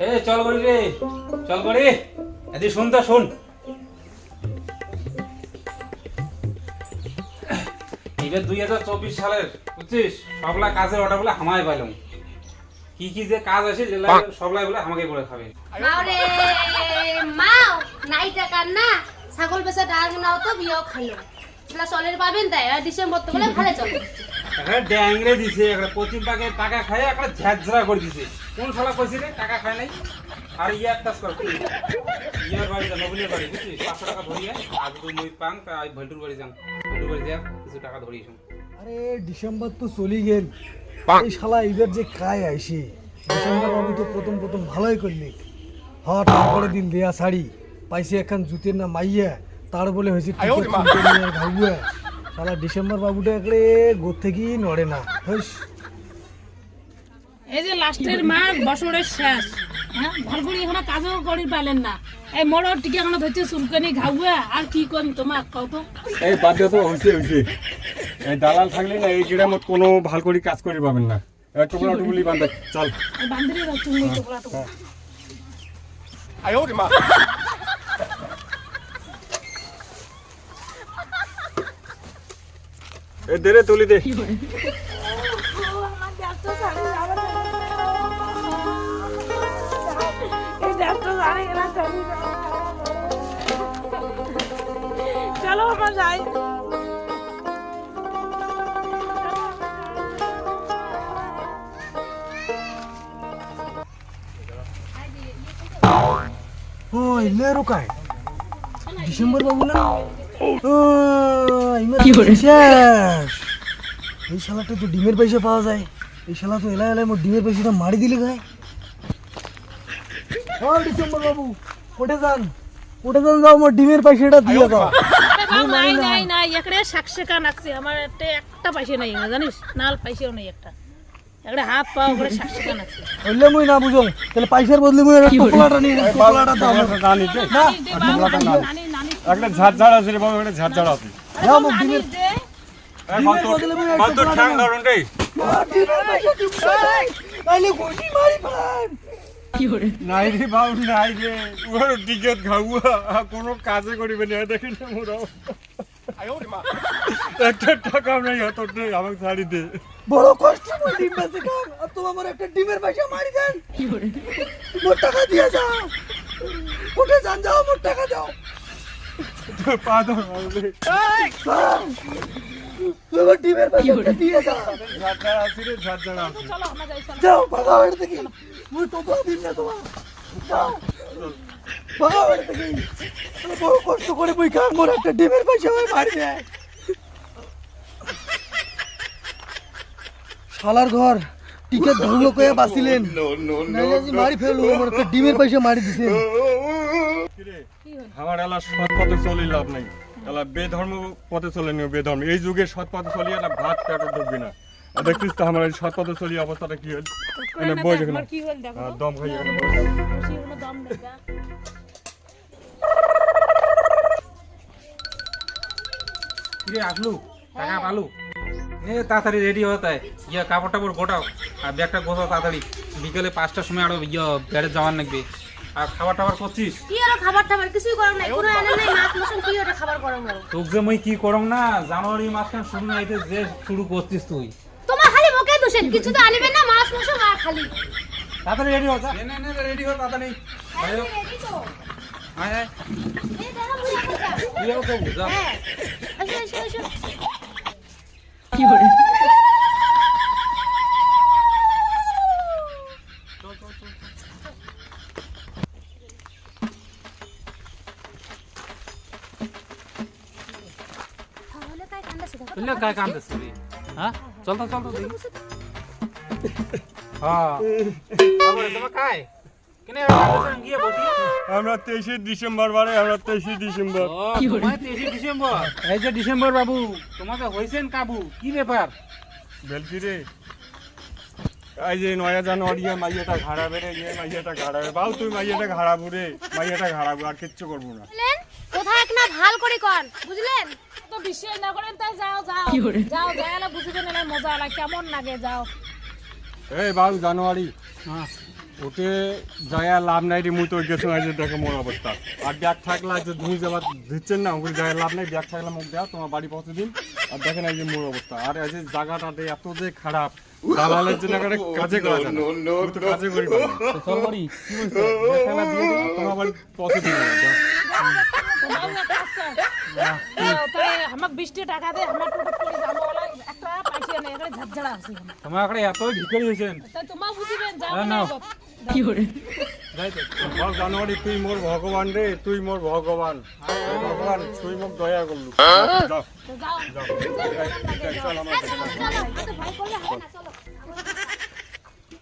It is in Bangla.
এ চল করি রে, চল করি এদি শুন তো শুন। এবার 2024 সালের বুঝছিস সবলা কাজের অর্ডার বলে হামায় পাইলাম। কি কি যে কাজ আছে সবলাই বলে আমাকে করে খাবে। মাওরে মাও নাই টাকা না ছাগল বেচা ডাল নাও তো বিয়ে খাইলো এলা চলের পাবেন তাই আর ডিসেম্বর তো বলে ভালো চলে একটা ড্যাংরে দিছে একটা পশ্চিম পাকে টাকা খায় একটা ঝাঁঝরা করে দিছে। কোন শালা কইছে রে টাকা খায় নাই? আর ইয়ার কাজ কর ইয়ার বাড়ি যা নবীনের বাড়ি বুঝছিস 500 টাকা ধরিয়ে আজ তুই মই পাং তাই ভল্টুর বাড়ি যাম, ভল্টুর বাড়ি যা কিছু টাকা ধরিস। আরে ডিসেম্বর তো চলি গেল, এই শালা ঈদের যে খায় আইসি ডিসেম্বর বাবু তো প্রথম ভালোই করলি। হট তারপরে দিন দেয়া শাড়ি পাইছি এখন জুতের না মাইয়া তার বলে হয়েছে ঘাউয়া। শালা ডিসেম্বর বাবুটা একড়ে গোর থেকেই নড়ে না। এই যে লাস্টের মাস বছরের শেষ, হ্যাঁ ভালগুড়ি এখনো কাজও করি পাইলেন না। এই মোড় টিকে এখনো ধরছে চুলকানি ঘাউয়া আর কি করি তোমাক কও তো। এই বাদ দিয়ে তো হইছে এই দালাল থাকলে না এই গ্রামত কোনো ভাল করে কাজ করি পাবেন না। টুকরা টুকলি বান্ধে চল বান্ধরে দাও তুমি টুকরা টুকরা। এই দে রে তুলি দে। চলো আমরা যাই। ওই লে রোকায় ডিসেম্বর বাবু না শেষ। এই শালাটা তো ডিমের পয়সা পাওয়া যায়, এই শালা তো এলাই মোট ডিমের পয়সাটা মারি দিলে গায়ে। ও ডিসেম্বর বাবু ওঠে যান যাও মোট ডিমের পয়সাটা দিয়ে দাও। নাই নাই নাই একড়ে শাকশেকা নাকছে আমার একটা পয়সা নাই জানিস, নাল পয়সাও নাই একটা একড়ে হাত পা করে শাকশেকা নাকছে। বললে মুই না বুঝো তাহলে পয়সার বদলে মুই টুকলাটা নিয়ে টুকলাটা দাও না নিতে না টুকরাটা না একটা ঝাড় আছে রে বাবা, একটা ঝাড় আছে। দাও মোট ডিমের এই বাল তো ঠ্যাং ধরুন রে। ডিমের পয়সা দিব তাইলে ঘুষি মারি ফেলাম। নাই রে বাবু নাই রে, ওর টিকেট খাওয়া কোনো কাজে করিবে না দেখি না মোরা। একটা টাকাও নাই হাতত নেই, আমাকে ছাড়ি দে। বড় কষ্ট করে ডিম বেচে খান আর তুমি আমার একটা ডিমের পয়সা মারি দেন। মোট টাকা দিয়ে যাও, উঠে যান যাও মোট টাকা দাও। পা ধর রে। তোমার ডিমের পয়সা দিয়ে যাও। ঝাড় আছে রে, ঝাড় আছে। চলো আমরা যাই চলো। যাও ভাগা বাড়ি থেকে, মুই টোপলা দিন না তোমার। যাও ভাগা বাড়ি থেকে, বড় কষ্ট করে মুই খান মোর একটা ডিমের পয়সা হয় মারি দেয়। শালার ঘর টিকেট ধরলো কয়ে বাঁচিলেন, নাইলে যে মারি ফেললো আমার একটা ডিমের পয়সা মারি দিছেন। আমার এলা সৎ পথে চলে লাভ নাই, এলা বেধর্ম পথে চলে নিও। বেধর্ম এই যুগে সৎ পথে চলিয়ে না ভাত পেটে ঢুকবি না। দেখছিস তো আমার এই সৎ পথে চলিয়ে অবস্থাটা কি হল। মানে বই দেখো না কি হল দেখো দম খাই এখানে খুশি কোনো দম নেই গা। কিরে আসলু টাকা পালু এ তাড়াতাড়ি রেডি হতে ইয়া কাপড় টাপড় গোটাও আর ব্যাগটা গোছাও তাড়াতাড়ি। বিকেলে 5টার সময় আরো বেড়ে যাওয়ার লাগবে। আর খাবার টাবার করছিস? কি আর খাবার টাবার কিছুই করম নাই পুরো এনে নাই মাছ মশন কি ওটা খাবার করম না তোকে যে মই কি করম না জানুয়ারি মাসখান শুরু নাইতে যে শুরু করছিস তুই। তোমার খালি মুখে দোষেন কিছু তো আনিবেন না মাছ মশন আর খালি তাড়াতাড়ি রেডি হ যা। নে রেডি হ তাড়াতাড়ি। আয় রেডি তো আয় এই দেখো মুই যা তুই আর কবু যা। হ্যাঁ আসো কি করে তাহলে কাই কান্দা সেটা তুই काय কাঁদছিস তুই? হ্যাঁ চল তো দেখি। হ্যাঁ আরে তোমার কাই কেনে কাঁদছিস গিয়ে বসি? আমরা 23 ডিসেম্বর বারে, আমরা 23 ডিসেম্বর। কি হলো 23 ডিসেম্বর? এই যে ডিসেম্বর বাবু তোমাকে হইছেন কাবু কি ব্যাপার? বেলকি রে এই যে 9 জানুয়ারি মাইয়াটা ঘাড়াবে রে, এই মাইয়াটা ঘাড়াবে। বাউ তুই মাইয়াটা ঘাড়াবু রে, মাইয়াটা ঘাড়াবু আর কিচ্ছু করবো না। বুঝলেন কোথায় এক না ভাল করে কোন বুঝলেন তো বিশ্বাস না করেন তাই যাও যাও যাও যাইলে বুঝবেন না মজা লাগে কেমন লাগে যাও। এই বাউ জানুয়ারি হ্যাঁ ওতে যায় লাভ নাই রে, মুই তো গেছো আজ দেখে মোর অবস্থা। আর ব্যাগ থাকলে আজ তুমি যাবার দিচ্ছেন না, ওগুলো যায় লাভ নাই। ব্যাগ থাকলে মুখ দেওয়া তোমার বাড়ি পৌঁছে দিন। আর দেখেন এই যে মোর অবস্থা। আর এই যে জায়গাটা এত যে খারাপ, দালালের জন্য একটা কাজে করা যায় না। আমি তো কাজে করি না। চল করি কি বলছো ব্যাগ থাকলে দিয়ে দিই। তোমার বাড়ি পৌঁছে দিন। তোমাও এক কাজ কর। তাই আমাকে 20 টাকা দে, আমার টোটো করে যাবো বলে একটা পাইছে না, এখানে ঝাড়ঝাড়া আছে এখানে। তোমার এখানে এত ভিখারি হয়েছেন। তাই তোমাও বুঝিবেন যাও না, না না। কি করে যাই তো বল জানুয়ারি, তুই মোর ভগবান রে, তুই মোর ভগবান। ভগবান তুই মোক দয়া করলু। যাও যাও যাও চল আমরা চলো, চলো, এত ভয় করলে হবে না, চলো।